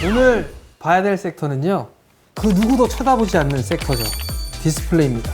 오늘 봐야 될 섹터는요, 그 누구도 쳐다보지 않는 섹터죠. 디스플레이입니다.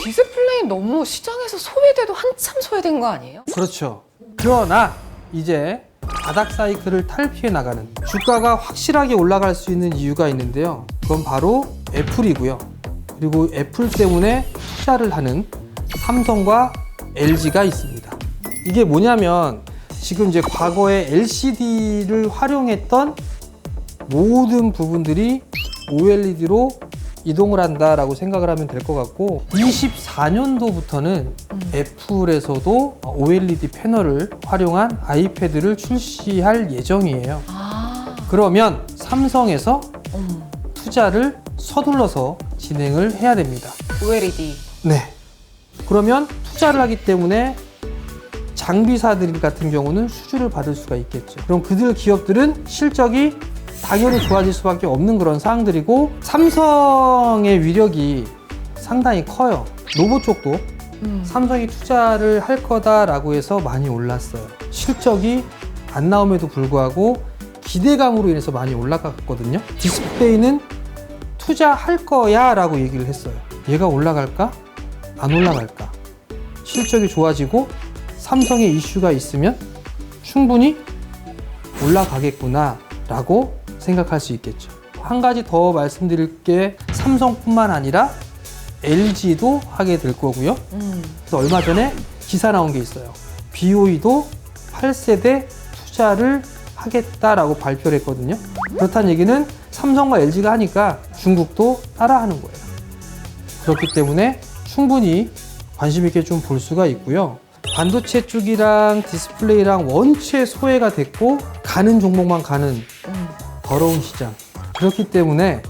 디스플레이 너무 시장에서 소외돼도 한참 소외된 거 아니에요? 그렇죠. 그러나 이제 바닥 사이클을 탈피해 나가는, 주가가 확실하게 올라갈 수 있는 이유가 있는데요. 그건 바로 애플이고요. 그리고 애플 때문에 투자를 하는 삼성과 LG가 있습니다. 이게 뭐냐면 지금 이제 과거에 LCD를 활용했던 모든 부분들이 OLED로 이동을 한다라고 생각을 하면 될 것 같고, 24년도부터는 애플에서도 OLED 패널을 활용한 아이패드를 출시할 예정이에요. 그러면 삼성에서 투자를 서둘러서 진행을 해야 됩니다. OLED. 네. 그러면 투자를 하기 때문에 장비사들 같은 경우는 수주를 받을 수가 있겠죠. 그럼 그들 기업들은 실적이 당연히 좋아질 수밖에 없는 그런 상황들이고, 삼성의 위력이 상당히 커요. 로봇 쪽도 삼성이 투자를 할 거다라고 해서 많이 올랐어요. 실적이 안 나옴에도 불구하고 기대감으로 인해서 많이 올라갔거든요. 디스플레이는 투자할 거야 라고 얘기를 했어요. 얘가 올라갈까? 안 올라갈까? 실적이 좋아지고 삼성의 이슈가 있으면 충분히 올라가겠구나 라고 생각할 수 있겠죠. 한 가지 더 말씀드릴 게, 삼성뿐만 아니라 LG도 하게 될 거고요. 그래서 얼마 전에 기사 나온 게 있어요. BOE도 8세대 투자를 하겠다라고 발표를 했거든요. 그렇다는 얘기는 삼성과 LG가 하니까 중국도 따라하는 거예요. 그렇기 때문에 충분히 관심 있게 좀 볼 수가 있고요. 반도체 쪽이랑 디스플레이랑 원체 소외가 됐고 가는 종목만 가는 더러운 시장. 그렇기 때문에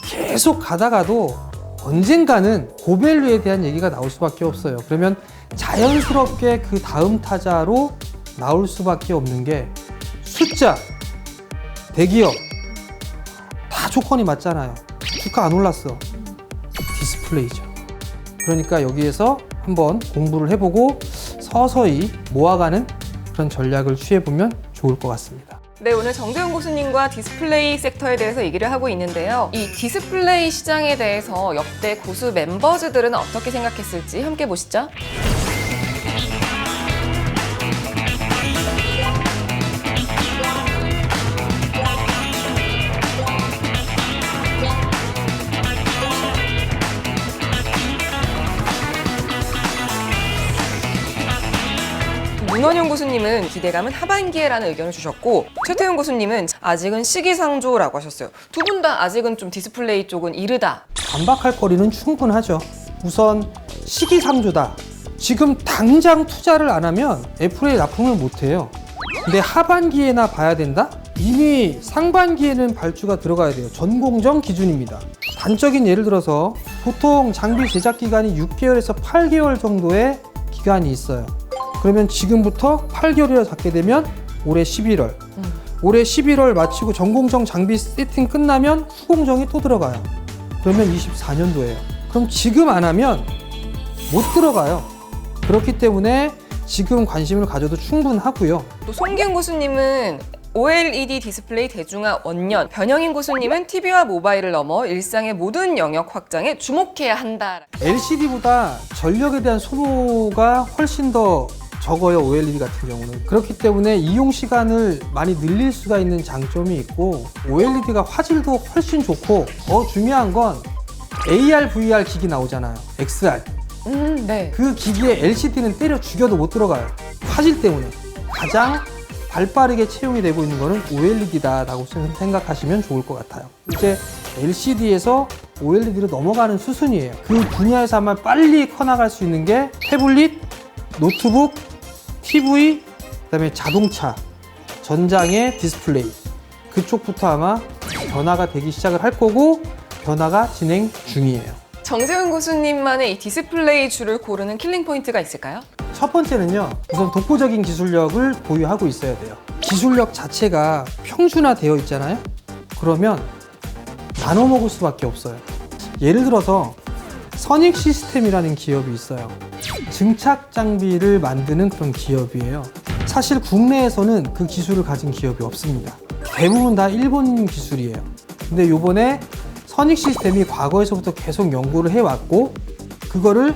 계속 가다가도 언젠가는 고밸류에 대한 얘기가 나올 수밖에 없어요. 그러면 자연스럽게 그 다음 타자로 나올 수밖에 없는 게 숫자, 대기업 다 조건이 맞잖아요. 주가 안 올랐어. 디스플레이죠. 그러니까 여기에서 한번 공부를 해보고 서서히 모아가는 그런 전략을 취해보면 좋을 것 같습니다. 네, 오늘 정재훈 교수님과 디스플레이 섹터에 대해서 얘기를 하고 있는데요. 이 디스플레이 시장에 대해서 역대 고수 멤버즈들은 어떻게 생각했을지 함께 보시죠. 문원용 교수님은 기대감은 하반기에라는 의견을 주셨고, 최태훈 교수님은 아직은 시기상조라고 하셨어요. 두 분 다 아직은 좀 디스플레이 쪽은 이르다. 반박할 거리는 충분하죠. 우선 시기상조다. 지금 당장 투자를 안 하면 애플에 납품을 못 해요. 근데 하반기에나 봐야 된다? 이미 상반기에는 발주가 들어가야 돼요. 전공정 기준입니다. 단적인 예를 들어서 보통 장비 제작 기간이 6개월에서 8개월 정도의 기간이 있어요. 그러면 지금부터 8개월이라 잡게 되면 올해 11월. 올해 11월 마치고 전공정 장비 세팅 끝나면 후공정이 또 들어가요. 그러면 24년도예요. 그럼 지금 안 하면 못 들어가요. 그렇기 때문에 지금 관심을 가져도 충분하고요. 또 송기훈 교수님은 OLED 디스플레이 대중화 원년, 변영인 교수님은 TV와 모바일을 넘어 일상의 모든 영역 확장에 주목해야 한다. LCD보다 전력에 대한 소모가 훨씬 더 적어요, OLED 같은 경우는. 그렇기 때문에 이용 시간을 많이 늘릴 수가 있는 장점이 있고, OLED가 화질도 훨씬 좋고, 더 중요한 건 AR, VR 기기 나오잖아요. XR. 네. 그 기기에 LCD는 때려 죽여도 못 들어가요. 화질 때문에. 가장 발빠르게 채용이 되고 있는 거는 OLED다라고 생각하시면 좋을 것 같아요. 이제 LCD에서 OLED로 넘어가는 수순이에요. 그 분야에서 아마 빨리 커나갈 수 있는 게 태블릿, 노트북, TV, 그다음에 자동차, 전장의 디스플레이. 그쪽부터 아마 변화가 되기 시작을 할 거고, 변화가 진행 중이에요. 정재훈 교수님만의 이 디스플레이 줄을 고르는 킬링 포인트가 있을까요? 첫 번째는요, 우선 독보적인 기술력을 보유하고 있어야 돼요. 기술력 자체가 평준화되어 있잖아요. 그러면 나눠 먹을 수밖에 없어요. 예를 들어서 선익 시스템이라는 기업이 있어요. 증착 장비를 만드는 그런 기업이에요. 사실 국내에서는 그 기술을 가진 기업이 없습니다. 대부분 다 일본 기술이에요. 근데 요번에 선익 시스템이 과거에서부터 계속 연구를 해왔고 그거를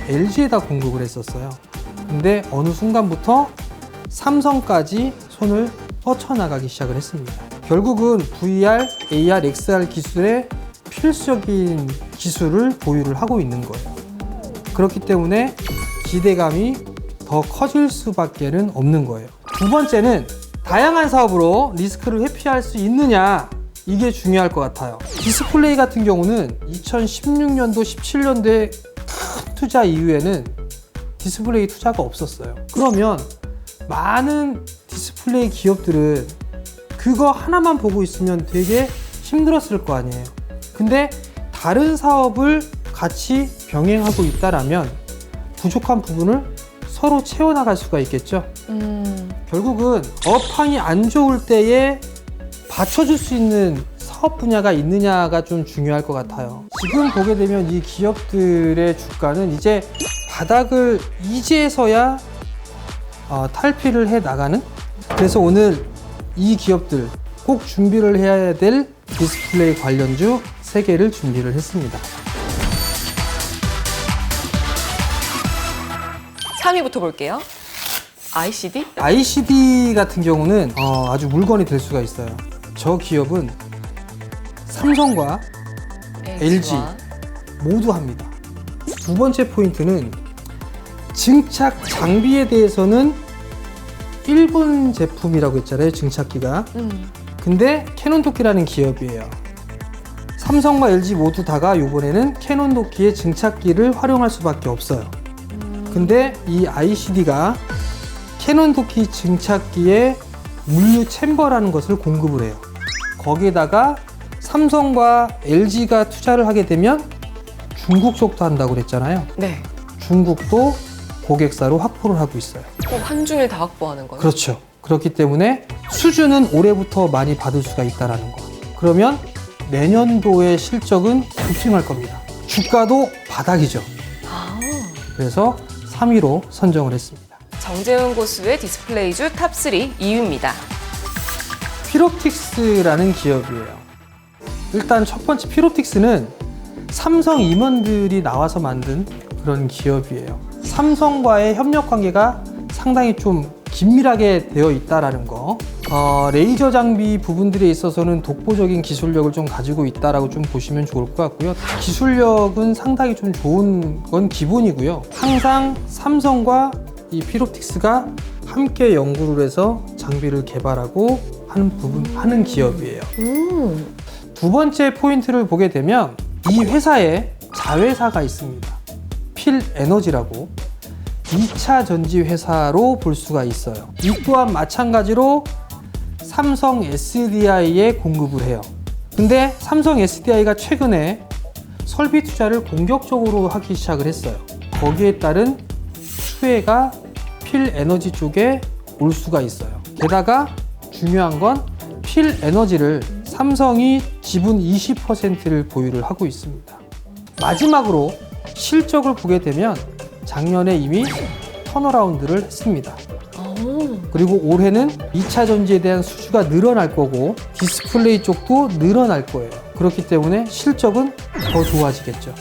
LG에다 공급을 했었어요. 근데 어느 순간부터 삼성까지 손을 뻗쳐나가기 시작을 했습니다. 결국은 VR, AR, XR 기술의 필수적인 기술을 보유를 하고 있는 거예요. 그렇기 때문에 기대감이 더 커질 수밖에는 없는 거예요. 두 번째는 다양한 사업으로 리스크를 회피할 수 있느냐, 이게 중요할 것 같아요. 디스플레이 같은 경우는 2016년도, 17년도에 큰 투자 이후에는 디스플레이 투자가 없었어요. 그러면 많은 디스플레이 기업들은 그거 하나만 보고 있으면 되게 힘들었을 거 아니에요. 근데 다른 사업을 같이 병행하고 있다라면 부족한 부분을 서로 채워나갈 수가 있겠죠. 결국은 업황이 안 좋을 때에 받쳐줄 수 있는 사업 분야가 있느냐가 좀 중요할 것 같아요. 지금 보게 되면 이 기업들의 주가는 이제 바닥을 이제서야 탈피를 해 나가는. 그래서 오늘 이 기업들 꼭 준비를 해야 될 디스플레이 관련주 3개를 준비를 했습니다. 3위부터 볼게요. ICD? ICD 같은 경우는 아주 물건이 될 수가 있어요. 저 기업은 삼성과 LG 모두 합니다. 두 번째 포인트는 증착 장비에 대해서는 일본 제품이라고 했잖아요, 증착기가. 근데 캐논도끼라는 기업이에요. 삼성과 LG 모두 다가 이번에는 캐논도끼의 증착기를 활용할 수밖에 없어요. 근데 이 ICD가 캐논도끼 증착기에 물류 챔버라는 것을 공급을 해요. 거기에다가 삼성과 LG가 투자를 하게 되면 중국 쪽도 한다고 그랬잖아요. 네. 중국도 고객사로 확보를 하고 있어요. 한중일 다 확보하는 거예요? 그렇죠. 그렇기 때문에 수주는 올해부터 많이 받을 수가 있다는 거. 그러면 내년도의 실적은 급증할 겁니다. 주가도 바닥이죠. 그래서 3위로 선정을 했습니다. 정재훈 고수의 디스플레이주 탑3 2위입니다. 피롭틱스라는 기업이에요. 일단 첫 번째 피롭틱스는 삼성 임원들이 나와서 만든 그런 기업이에요. 삼성과의 협력 관계가 상당히 좀 긴밀하게 되어 있다라는 거. 레이저 장비 부분들에 있어서는 독보적인 기술력을 좀 가지고 있다라고 좀 보시면 좋을 것 같고요. 기술력은 상당히 좀 좋은 건 기본이고요. 항상 삼성과 이 피롭틱스가 함께 연구를 해서 장비를 개발하고 하는 기업이에요. 두 번째 포인트를 보게 되면 이 회사에 자회사가 있습니다. 필에너지라고 2차 전지 회사로 볼 수가 있어요. 이 또한 마찬가지로 삼성 SDI에 공급을 해요. 근데 삼성 SDI가 최근에 설비 투자를 공격적으로 하기 시작을 했어요. 거기에 따른 수혜가 필에너지 쪽에 올 수가 있어요. 게다가 중요한 건 필에너지를 삼성이 지분 20%를 보유를 하고 있습니다. 마지막으로 실적을 보게 되면 작년에 이미 턴어라운드를 했습니다. 그리고 올해는 2차 전지에 대한 수주가 늘어날 거고 디스플레이 쪽도 늘어날 거예요. 그렇기 때문에 실적은 더 좋아지겠죠.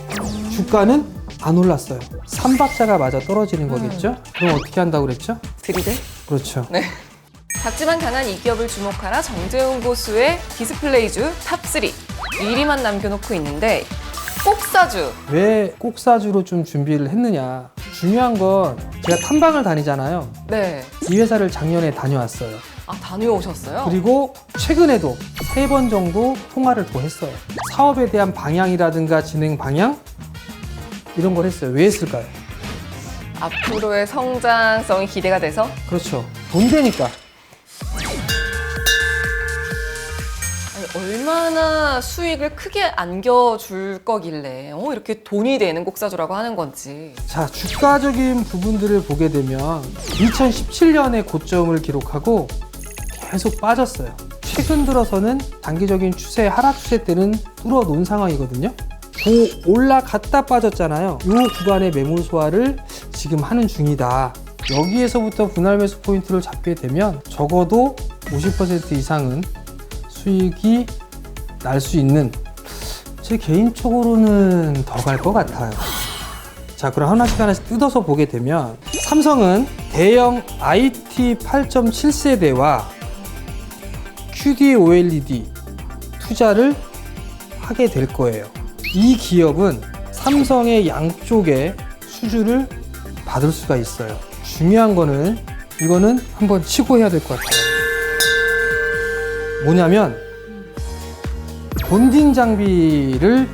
주가는 안 올랐어요. 3박자가 맞아 떨어지는 거겠죠? 그럼 어떻게 한다고 그랬죠? 들이대? 그렇죠. 네. 작지만 강한 이 기업을 주목하라 정재훈 고수의 디스플레이주 탑3 1위만 남겨놓고 있는데 꼭사주. 왜 꼭사주로 좀 준비를 했느냐. 중요한 건 제가 탐방을 다니잖아요. 네. 이 회사를 작년에 다녀왔어요. 아, 다녀오셨어요? 그리고 최근에도 3번 정도 통화를 더 했어요. 사업에 대한 방향이라든가 진행 방향 이런 걸 했어요. 왜 했을까요? 앞으로의 성장성이 기대가 돼서? 그렇죠. 돈 되니까. 아니, 얼마나 수익을 크게 안겨줄 거길래 이렇게 돈이 되는 꼭사주라고 하는 건지. 자, 주가적인 부분들을 보게 되면 2017년에 고점을 기록하고 계속 빠졌어요. 최근 들어서는 단기적인 추세, 하락 추세 때는 뚫어놓은 상황이거든요. 올라갔다 빠졌잖아요. 이 구간의 매물 소화를 지금 하는 중이다. 여기에서부터 분할 매수 포인트를 잡게 되면 적어도 50% 이상은 수익이 날 수 있는, 제 개인적으로는 더 갈 것 같아요. 자, 그럼 하나씩 뜯어서 보게 되면 삼성은 대형 IT 8.7세대와 QD-OLED 투자를 하게 될 거예요. 이 기업은 삼성의 양쪽에 수주를 받을 수가 있어요. 중요한 거는 이거는 한번 치고 해야 될 것 같아요. 뭐냐면 본딩 장비를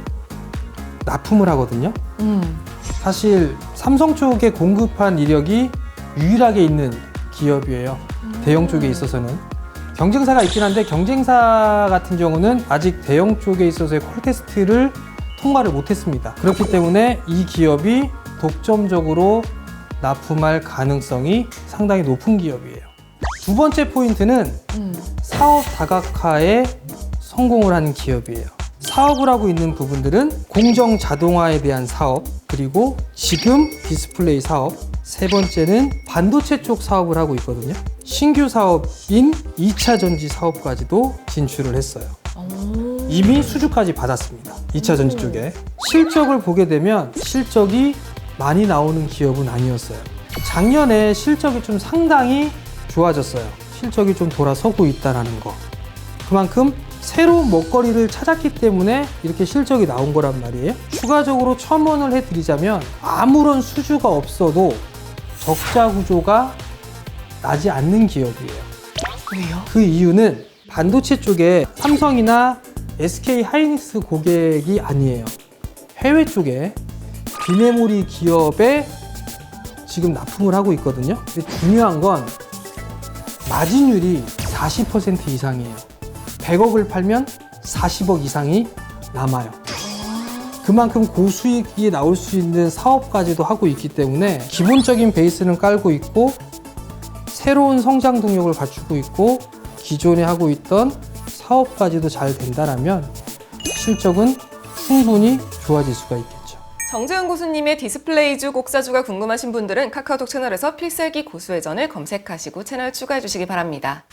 납품을 하거든요. 사실 삼성 쪽에 공급한 이력이 유일하게 있는 기업이에요. 대형 쪽에 있어서는. 경쟁사가 있긴 한데 경쟁사 같은 경우는 아직 대형 쪽에 있어서의 콜 테스트를 통과를 못했습니다. 그렇기 때문에 이 기업이 독점적으로 납품할 가능성이 상당히 높은 기업이에요. 두 번째 포인트는 사업 다각화에 성공을 하는 기업이에요. 사업을 하고 있는 부분들은 공정 자동화에 대한 사업, 그리고 지금 디스플레이 사업, 세 번째는 반도체 쪽 사업을 하고 있거든요. 신규 사업인 2차 전지 사업까지도 진출을 했어요. 이미 수주까지 받았습니다. 2차 전지 쪽에. 실적을 보게 되면 실적이 많이 나오는 기업은 아니었어요. 작년에 실적이 좀 상당히 좋아졌어요. 실적이 좀 돌아서고 있다는 거. 그만큼 새로운 먹거리를 찾았기 때문에 이렇게 실적이 나온 거란 말이에요. 추가적으로 첨언을 해드리자면 아무런 수주가 없어도 적자 구조가 나지 않는 기업이에요. 왜요? 그 이유는 반도체 쪽에 삼성이나 SK 하이닉스 고객이 아니에요. 해외 쪽에 비메모리 기업에 지금 납품을 하고 있거든요. 근데 중요한 건 마진율이 40% 이상이에요. 100억을 팔면 40억 이상이 남아요. 그만큼 고수익이 나올 수 있는 사업까지도 하고 있기 때문에 기본적인 베이스는 깔고 있고 새로운 성장 동력을 갖추고 있고 기존에 하고 있던 사업까지도 잘 된다라면 실적은 충분히 좋아질 수가 있겠죠. 정재훈 고수님의 디스플레이주 곡사주가 궁금하신 분들은 카카오톡 채널에서 필살기 고수회전을 검색하시고 채널 추가해 주시기 바랍니다.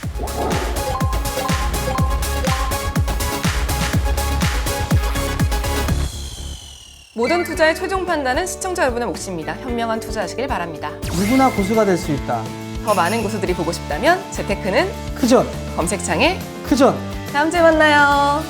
모든 투자의 최종 판단은 시청자 여러분의 몫입니다. 현명한 투자하시길 바랍니다. 누구나 고수가 될 수 있다. 더 많은 고수들이 보고 싶다면 재테크는 크전, 검색창에 크전. 다음 주에 만나요.